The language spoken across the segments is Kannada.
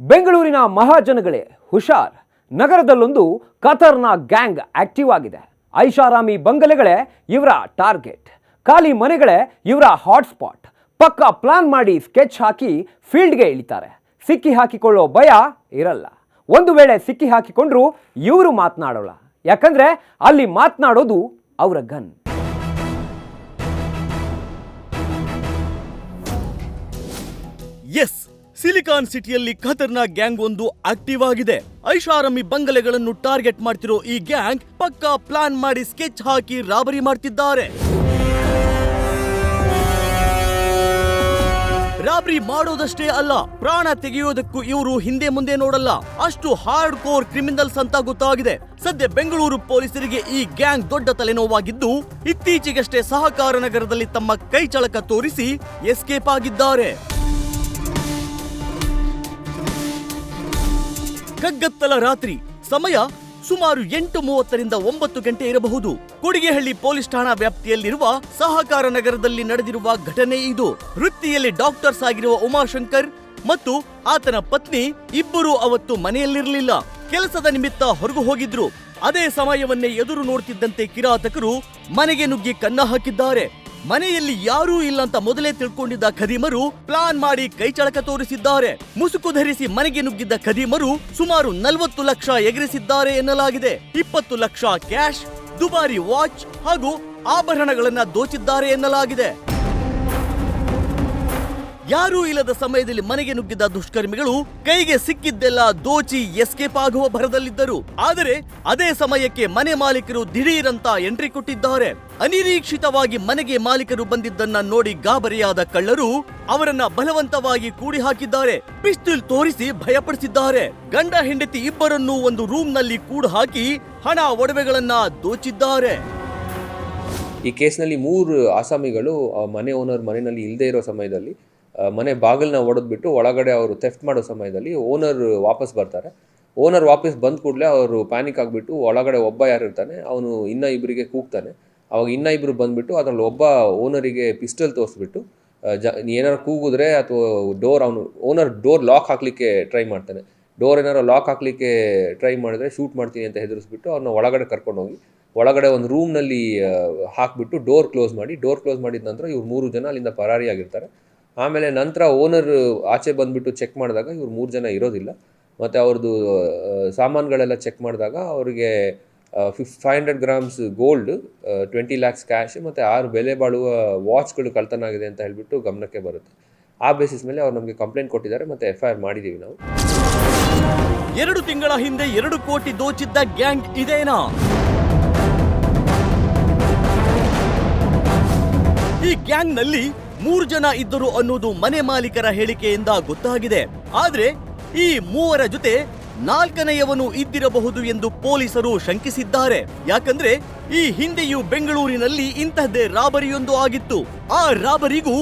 ಬೆಂಗಳೂರಿನ ಮಹಾಜನಗಳೇ ಹುಷಾರ್. ನಗರದಲ್ಲೊಂದು ಖತರ್ನಾಕ್ ಗ್ಯಾಂಗ್ ಆಕ್ಟಿವ್ ಆಗಿದೆ. ಐಷಾರಾಮಿ ಬಂಗಲೆಗಳೇ ಇವರ ಟಾರ್ಗೆಟ್, ಖಾಲಿ ಮನೆಗಳೇ ಇವರ ಹಾಟ್ಸ್ಪಾಟ್. ಪಕ್ಕಾ ಪ್ಲಾನ್ ಮಾಡಿ ಸ್ಕೆಚ್ ಹಾಕಿ ಫೀಲ್ಡ್ಗೆ ಇಳಿತಾರೆ. ಸಿಕ್ಕಿ ಹಾಕಿಕೊಳ್ಳೋ ಭಯ ಇರಲ್ಲ. ಒಂದು ವೇಳೆ ಸಿಕ್ಕಿ ಹಾಕಿಕೊಂಡ್ರು ಇವರು ಮಾತನಾಡೋಲ್ಲ, ಯಾಕಂದ್ರೆ ಅಲ್ಲಿ ಮಾತನಾಡೋದು ಅವರ ಗನ್. ಎಸ್, ಸಿಲಿಕಾನ್ ಸಿಟಿಯಲ್ಲಿ ಖತರ್ನಾಕ್ ಗ್ಯಾಂಗ್ ಒಂದು ಆಕ್ಟಿವ್ ಆಗಿದೆ. ಐಷಾರಾಮಿ ಬಂಗಲೆಗಳನ್ನು ಟಾರ್ಗೆಟ್ ಮಾಡ್ತಿರೋ ಈ ಗ್ಯಾಂಗ್ ಪಕ್ಕಾ ಪ್ಲಾನ್ ಮಾಡಿ ಸ್ಕೆಚ್ ಹಾಕಿ ರಾಬರಿ ಮಾಡ್ತಿದ್ದಾರೆ. ರಾಬರಿ ಮಾಡೋದಷ್ಟೇ ಅಲ್ಲ, ಪ್ರಾಣ ತೆಗೆಯೋದಕ್ಕೂ ಇವರು ಹಿಂದೆ ಮುಂದೆ ನೋಡಲ್ಲ. ಅಷ್ಟು ಹಾರ್ಡ್ ಕೋರ್ ಕ್ರಿಮಿನಲ್ಸ್ ಅಂತ ಗೊತ್ತಾಗಿದೆ. ಸದ್ಯ ಬೆಂಗಳೂರು ಪೊಲೀಸರಿಗೆ ಈ ಗ್ಯಾಂಗ್ ದೊಡ್ಡ ತಲೆನೋವಾಗಿದ್ದು, ಇತ್ತೀಚೆಗಷ್ಟೇ ಸಹಕಾರ ನಗರದಲ್ಲಿ ತಮ್ಮ ಕೈ ಚಳಕ ತೋರಿಸಿ ಎಸ್ಕೇಪ್ ಆಗಿದ್ದಾರೆ. ಕಗ್ಗತ್ತಲ ರಾತ್ರಿ, ಸಮಯ ಸುಮಾರು 8:30ರಿಂದ 9 ಗಂಟೆ ಇರಬಹುದು. ಕೊಡಿಗೆಹಳ್ಳಿ ಪೊಲೀಸ್ ಠಾಣಾ ವ್ಯಾಪ್ತಿಯಲ್ಲಿರುವ ಸಹಕಾರ ನಗರದಲ್ಲಿ ನಡೆದಿರುವ ಘಟನೆ ಇದು. ವೃತ್ತಿಯಲ್ಲಿ ಡಾಕ್ಟರ್ಸ್ ಆಗಿರುವ ಉಮಾಶಂಕರ್ ಮತ್ತು ಆತನ ಪತ್ನಿ ಇಬ್ಬರು ಅವತ್ತು ಮನೆಯಲ್ಲಿರಲಿಲ್ಲ, ಕೆಲಸದ ನಿಮಿತ್ತ ಹೊರಗು ಹೋಗಿದ್ರು. ಅದೇ ಸಮಯವನ್ನೇ ಎದುರು ನೋಡ್ತಿದ್ದಂತೆ ಕಿರಾತಕರು ಮನೆಗೆ ನುಗ್ಗಿ ಕನ್ನ ಹಾಕಿದ್ದಾರೆ. ಮನೆಯಲ್ಲಿ ಯಾರೂ ಇಲ್ಲ ಅಂತ ಮೊದಲೇ ತಿಳ್ಕೊಂಡಿದ್ದ ಖದೀಮರು ಪ್ಲಾನ್ ಮಾಡಿ ಕೈಚಳಕ ತೋರಿಸಿದ್ದಾರೆ. ಮುಸುಕು ಧರಿಸಿ ಮನೆಗೆ ನುಗ್ಗಿದ್ದ ಖದೀಮರು ಸುಮಾರು 40 ಲಕ್ಷ ಎಗರಿಸಿದ್ದಾರೆ ಎನ್ನಲಾಗಿದೆ. 20 ಲಕ್ಷ ಕ್ಯಾಶ್, ದುಬಾರಿ ವಾಚ್ ಹಾಗೂ ಆಭರಣಗಳನ್ನ ದೋಚಿದ್ದಾರೆ ಎನ್ನಲಾಗಿದೆ. ಯಾರೂ ಇಲ್ಲದ ಸಮಯದಲ್ಲಿ ಮನೆಗೆ ನುಗ್ಗಿದ್ದ ದುಷ್ಕರ್ಮಿಗಳು ಕೈಗೆ ಸಿಕ್ಕಿದ್ದೆಲ್ಲ ದೋಚಿ ಎಸ್ಕೇಪ್ ಆಗುವ ಭರದಲ್ಲಿದ್ದರು. ಆದರೆ ಅದೇ ಸಮಯಕ್ಕೆ ಮನೆ ಮಾಲೀಕರು ದಿಢೀರಂತ ಎಂಟ್ರಿ ಕೊಟ್ಟಿದ್ದಾರೆ. ಅನಿರೀಕ್ಷಿತವಾಗಿ ಮನೆಗೆ ಮಾಲೀಕರು ಬಂದಿದ್ದನ್ನ ನೋಡಿ ಗಾಬರಿಯಾದ ಕಳ್ಳರು ಅವರನ್ನ ಬಲವಂತವಾಗಿ ಕೂಡಿ ಹಾಕಿದ್ದಾರೆ. ಪಿಸ್ತೂಲ್ ತೋರಿಸಿ ಭಯಪಡಿಸಿದ್ದಾರೆ. ಗಂಡ ಹೆಂಡತಿ ಇಬ್ಬರನ್ನೂ ಒಂದು ರೂಮ್ ನಲ್ಲಿ ಕೂಡು ಹಾಕಿ ಹಣ ಒಡವೆಗಳನ್ನ ದೋಚಿದ್ದಾರೆ. ಈ ಕೇಸ್ನಲ್ಲಿ 3 ಆಸಾಮಿಗಳು ಮನೆ ಓನರ್ ಮನೆಯಲ್ಲಿ ಇಲ್ಲದೆ ಇರೋ ಸಮಯದಲ್ಲಿ ಮನೆ ಬಾಗಿಲನ್ನ ಒಡೆದ್ಬಿಟ್ಟು ಒಳಗಡೆ ಅವರು ಥೆಫ್ಟ್ ಮಾಡೋ ಸಮಯದಲ್ಲಿ ಓನರ್ ವಾಪಸ್ ಬರ್ತಾರೆ. ಓನರ್ ವಾಪಸ್ ಬಂದ ಕೂಡಲೇ ಅವರು ಪ್ಯಾನಿಕ್ ಆಗಿಬಿಟ್ಟು ಒಳಗಡೆ ಒಬ್ಬ ಯಾರು ಇರ್ತಾನೆ ಅವನು ಇನ್ನೂ ಇಬ್ಬರಿಗೆ ಕೂಗ್ತಾನೆ. ಅವಾಗ ಇನ್ನೂ ಇಬ್ಬರು ಬಂದುಬಿಟ್ಟು ಅದರಲ್ಲಿ ಒಬ್ಬ ಓನರಿಗೆ ಪಿಸ್ಟಲ್ ತೋರಿಸ್ಬಿಟ್ಟು ಏನಾರು ಕೂಗಿದ್ರೆ ಅಥವಾ ಅವನು ಓನರ್ ಡೋರ್ ಲಾಕ್ ಹಾಕಲಿಕ್ಕೆ ಟ್ರೈ ಮಾಡ್ತಾನೆ. ಡೋರ್ ಏನಾರು ಲಾಕ್ ಹಾಕಲಿಕ್ಕೆ ಟ್ರೈ ಮಾಡಿದ್ರೆ ಶೂಟ್ ಮಾಡ್ತೀನಿ ಅಂತ ಹೆದರಿಸ್ಬಿಟ್ಟು ಅವ್ರನ್ನ ಒಳಗಡೆ ಕರ್ಕೊಂಡೋಗಿ ಒಳಗಡೆ ಒಂದು ರೂಮ್ನಲ್ಲಿ ಹಾಕಿಬಿಟ್ಟು ಡೋರ್ ಕ್ಲೋಸ್ ಮಾಡಿದ ನಂತರ ಇವ್ರು 3 ಜನ ಅಲ್ಲಿಂದ ಪರಾರಿಯಾಗಿರ್ತಾರೆ. ಆಮೇಲೆ ನಂತರ ಓನರ್ ಆಚೆ ಬಂದುಬಿಟ್ಟು ಚೆಕ್ ಮಾಡಿದಾಗ ಇವ್ರು 3 ಜನ ಇರೋದಿಲ್ಲ. ಮತ್ತು ಅವ್ರದ್ದು ಸಾಮಾನುಗಳೆಲ್ಲ ಚೆಕ್ ಮಾಡಿದಾಗ ಅವರಿಗೆ 500 ಗ್ರಾಮ್ಸ್ ಗೋಲ್ಡ್, 20 lakhs ಕ್ಯಾಶ್ ಮತ್ತು 6 ಬೆಲೆ ಬಾಳುವ ವಾಚ್ಗಳು ಕಳ್ತನ ಆಗಿದೆ ಅಂತ ಹೇಳಿಬಿಟ್ಟು ಗಮನಕ್ಕೆ ಬರುತ್ತೆ. ಆ ಬೇಸಿಸ್ ಮೇಲೆ ಅವ್ರು ನಮಗೆ ಕಂಪ್ಲೇಂಟ್ ಕೊಟ್ಟಿದ್ದಾರೆ ಮತ್ತು FIR ಮಾಡಿದ್ದೀವಿ ನಾವು. 2 ತಿಂಗಳ ಹಿಂದೆ 2 ಕೋಟಿ ದೋಚಿದ್ದ ಗ್ಯಾಂಗ್ ಇದೇನಾ? ಈ ಗ್ಯಾಂಗ್ ನಲ್ಲಿ 3 ಜನ ಇದ್ದರು ಅನ್ನೋದು ಮನೆ ಮಾಲೀಕರ ಹೇಳಿಕೆಯಿಂದ ಗೊತ್ತಾಗಿದೆ. ಆದ್ರೆ ಈ 3ರ ಜೊತೆ 4ನೆಯವನು ಇದ್ದಿರಬಹುದು ಎಂದು ಪೊಲೀಸರು ಶಂಕಿಸಿದ್ದಾರೆ. ಯಾಕಂದ್ರೆ ಈ ಹಿಂದೆಯೂ ಬೆಂಗಳೂರಿನಲ್ಲಿ ಇಂತಹದ್ದೇ ರಾಬರಿಯೊಂದು ಆಗಿತ್ತು. ಆ ರಾಬರಿಗೂ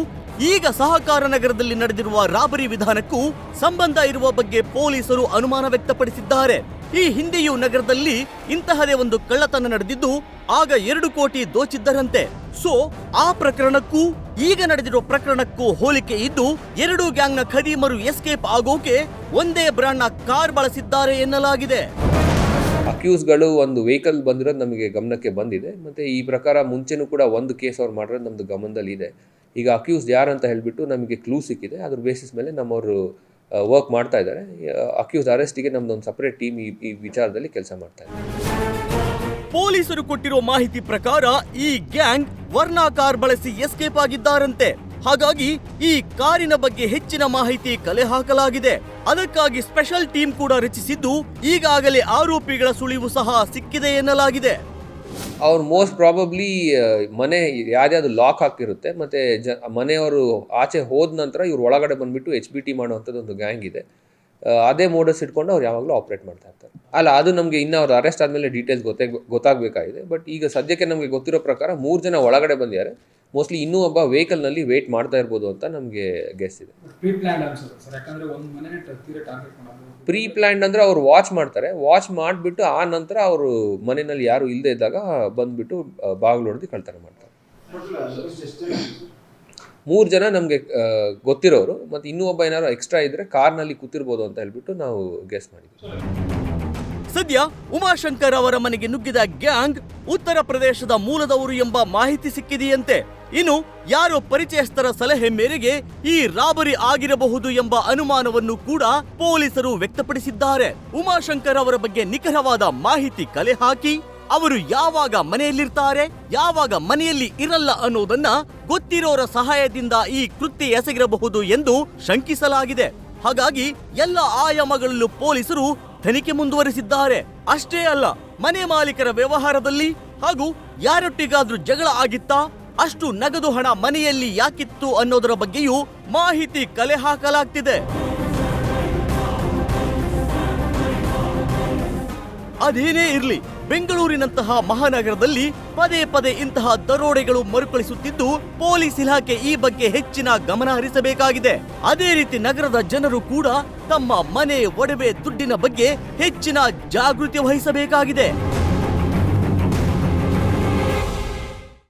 ಈಗ ಸಹಕಾರ ನಗರದಲ್ಲಿ ನಡೆದಿರುವ ರಾಬರಿ ವಿಧಾನಕ್ಕೂ ಸಂಬಂಧ ಇರುವ ಬಗ್ಗೆ ಪೊಲೀಸರು ಅನುಮಾನ ವ್ಯಕ್ತಪಡಿಸಿದ್ದಾರೆ. ಈ ಹಿಂದೆಯೂ ನಗರದಲ್ಲಿ ಇಂತಹದೇ ಒಂದು ಕಳ್ಳತನ ನಡೆದಿದ್ದು ಆಗ 2 ಕೋಟಿ ದೋಚಿದ್ದರಂತೆ. ಸೊ ಆ ಪ್ರಕರಣಕ್ಕೂ ಈಗ ನಡೆದಿರೋ ಪ್ರಕರಣಕ್ಕೂ ಹೋಲಿಕೆ ಇದ್ದು 2 ಗ್ಯಾಂಗ್ನ ಖದೀಮರು ಎಸ್ಕೇಪ್ ಆಗೋಕೆ ಒಂದೇ ಬ್ರಾಂಡ್ನ ಕಾರ್ ಬಳಸಿದ್ದಾರೆ ಎನ್ನಲಾಗಿದೆ. ಅಕ್ಯೂಸ್ಗಳು ಒಂದು ವೆಹಿಕಲ್ ಬಂದಿರೋದು ನಮಗೆ ಗಮನಕ್ಕೆ ಬಂದಿದೆ. ಮತ್ತು ಈ ಪ್ರಕಾರ ಮುಂಚೆನೂ ಕೂಡ ಒಂದು ಕೇಸ್ ಅವ್ರು ಮಾಡಿರೋದು ನಮ್ಮದು ಗಮನದಲ್ಲಿ ಇದೆ. ಈಗ ಅಕ್ಯೂಸ್ಡ್ ಯಾರಂತ ಹೇಳಿಬಿಟ್ಟು ನಮಗೆ ಕ್ಲೂ ಸಿಕ್ಕಿದೆ. ಅದ್ರ ಬೇಸಿಸ್ ಮೇಲೆ ನಮ್ಮವರು ವರ್ಕ್ ಮಾಡ್ತಾ ಇದ್ದಾರೆ. ಅಕ್ಯೂಸ್ ಅರೆಸ್ಟಿಗೆ ನಮ್ದೊಂದು ಸಪರೇಟ್ ಟೀಮ್ ಈ ವಿಚಾರದಲ್ಲಿ ಕೆಲಸ ಮಾಡ್ತಾ ಇದೆ. ಪೊಲೀಸರು ಕೊಟ್ಟಿರೋ ಮಾಹಿತಿ ಪ್ರಕಾರ ಈ ಗ್ಯಾಂಗ್ ವರ್ನಾ ಕಾರ್ ಬಳಸಿ ಎಸ್ಕೇಪ್ ಆಗಿದ್ದಾರಂತೆ. ಹಾಗಾಗಿ ಈ ಕಾರಿನ ಬಗ್ಗೆ ಹೆಚ್ಚಿನ ಮಾಹಿತಿ ಕಲೆ ಹಾಕಲಾಗಿದೆ. ಅದಕ್ಕಾಗಿ ಸ್ಪೆಷಲ್ ಟೀಮ್ ಕೂಡ ರಚಿಸಿದ್ದು ಈಗಾಗಲೇ ಆರೋಪಿಗಳ ಸುಳಿವು ಸಹ ಸಿಕ್ಕಿದೆ ಎನ್ನಲಾಗಿದೆ. ಅವ್ರು ಮೋಸ್ಟ್ ಪ್ರಾಬಬ್ಲಿ ಮನೆ ಯಾವ್ದು ಲಾಕ್ ಹಾಕಿರುತ್ತೆ ಮತ್ತು ಮನೆಯವರು ಆಚೆ ಹೋದ ನಂತರ ಇವ್ರು ಒಳಗಡೆ ಬಂದುಬಿಟ್ಟು HBT ಮಾಡುವಂಥದ್ದು ಒಂದು ಗ್ಯಾಂಗ್ ಇದೆ. ಅದೇ ಮೋಡಸ್ ಇಟ್ಕೊಂಡು ಅವ್ರು ಯಾವಾಗಲೂ ಆಪ್ರೇಟ್ ಮಾಡ್ತಾ ಇರ್ತಾರೆ. ಅಲ್ಲ, ಅದು ನಮಗೆ ಇನ್ನೂ ಅವ್ರು ಅರೆಸ್ಟ್ ಆದಮೇಲೆ ಡೀಟೇಲ್ಸ್ ಗೊತ್ತಾಗಬೇಕಾಗಿದೆ. ಬಟ್ ಈಗ ಸದ್ಯಕ್ಕೆ ನಮಗೆ ಗೊತ್ತಿರೋ ಪ್ರಕಾರ 3 ಜನ ಒಳಗಡೆ ಬಂದಿದ್ದಾರೆ. ಮೋಸ್ಟ್ಲಿ ಇನ್ನೂ ಒಬ್ಬ ವೆಹಿಕಲ್ನಲ್ಲಿ ವೇಟ್ ಮಾಡ್ತಾ ಇರ್ಬೋದು ಅಂತ ನಮಗೆ ಗೆಸ್ ಇದೆ. ಪ್ರೀ ಪ್ಲ್ಯಾನ್ಡ್ ಅಂದರೆ ಅವ್ರು ವಾಚ್ ಮಾಡ್ತಾರೆ. ವಾಚ್ ಮಾಡಿಬಿಟ್ಟು ಆ ನಂತರ ಅವರು ಮನೆಯಲ್ಲಿ ಯಾರು ಇಲ್ಲದೆ ಇದ್ದಾಗ ಬಂದುಬಿಟ್ಟು ಬಾಗಿಲು ಹೊಡೆದು ಕಳ್ತನ ಮಾಡ್ತಾರೆ. 3 ಜನ ನಮಗೆ ಗೊತ್ತಿರೋರು, ಮತ್ತು ಇನ್ನೂ ಒಬ್ಬ ಏನಾದ್ರು ಎಕ್ಸ್ಟ್ರಾ ಇದ್ರೆ ಕಾರ್ನಲ್ಲಿ ಕೂತಿರ್ಬೋದು ಅಂತ ಹೇಳ್ಬಿಟ್ಟು ನಾವು ಗೆಸ್ ಮಾಡಿದ್ವಿ. ಸದ್ಯ ಉಮಾಶಂಕರ್ ಅವರ ಮನೆಗೆ ನುಗ್ಗಿದ ಗ್ಯಾಂಗ್ ಉತ್ತರ ಪ್ರದೇಶದ ಮೂಲದವರು ಎಂಬ ಮಾಹಿತಿ ಸಿಕ್ಕಿದೆಯಂತೆ. ಇನ್ನು ಯಾರೋ ಪರಿಚಯಸ್ಥರ ಸಲಹೆ ಮೇರೆಗೆ ಈ ರಾಬರಿ ಆಗಿರಬಹುದು ಎಂಬ ಅನುಮಾನವನ್ನು ಕೂಡ ಪೊಲೀಸರು ವ್ಯಕ್ತಪಡಿಸಿದ್ದಾರೆ. ಉಮಾಶಂಕರ್ ಅವರ ಬಗ್ಗೆ ನಿಖರವಾದ ಮಾಹಿತಿ ಕಲೆ ಹಾಕಿ ಅವರು ಯಾವಾಗ ಮನೆಯಲ್ಲಿರ್ತಾರೆ, ಯಾವಾಗ ಮನೆಯಲ್ಲಿ ಇರಲ್ಲ ಅನ್ನೋದನ್ನ ಗೊತ್ತಿರೋರ ಸಹಾಯದಿಂದ ಈ ಕೃತ್ಯ ಎಸಗಿರಬಹುದು ಎಂದು ಶಂಕಿಸಲಾಗಿದೆ. ಹಾಗಾಗಿ ಎಲ್ಲ ಆಯಾಮಗಳಲ್ಲೂ ಪೊಲೀಸರು ತನಿಖೆ ಮುಂದುವರಿಸಿದ್ದಾರೆ. ಅಷ್ಟೇ ಅಲ್ಲ, ಮನೆ ಮಾಲೀಕರ ವ್ಯವಹಾರದಲ್ಲಿ ಹಾಗೂ ಯಾರೊಟ್ಟಿಗಾದ್ರೂ ಜಗಳ ಆಗಿತ್ತಾ, ಅಷ್ಟು ನಗದು ಹಣ ಮನೆಯಲ್ಲಿ ಯಾಕಿತ್ತು ಅನ್ನೋದರ ಬಗ್ಗೆಯೂ ಮಾಹಿತಿ ಕಲೆ ಹಾಕಲಾಗ್ತಿದೆ. ಅದೇನೇ ಇರ್ಲಿ, ಬೆಂಗಳೂರಿನಂತಹ ಮಹಾನಗರದಲ್ಲಿ ಪದೇ ಪದೇ ಇಂತಹ ದರೋಡೆಗಳು ಮರುಕಳಿಸುತ್ತಿದ್ದು, ಪೊಲೀಸ್ ಇಲಾಖೆ ಈ ಬಗ್ಗೆ ಹೆಚ್ಚಿನ ಗಮನ ಹರಿಸಬೇಕಾಗಿದೆ. ಅದೇ ರೀತಿ ನಗರದ ಜನರು ಕೂಡ ತಮ್ಮ ಮನೆ, ಒಡವೆ, ದುಡ್ಡಿನ ಬಗ್ಗೆ ಹೆಚ್ಚಿನ ಜಾಗೃತಿ ವಹಿಸಬೇಕಾಗಿದೆ.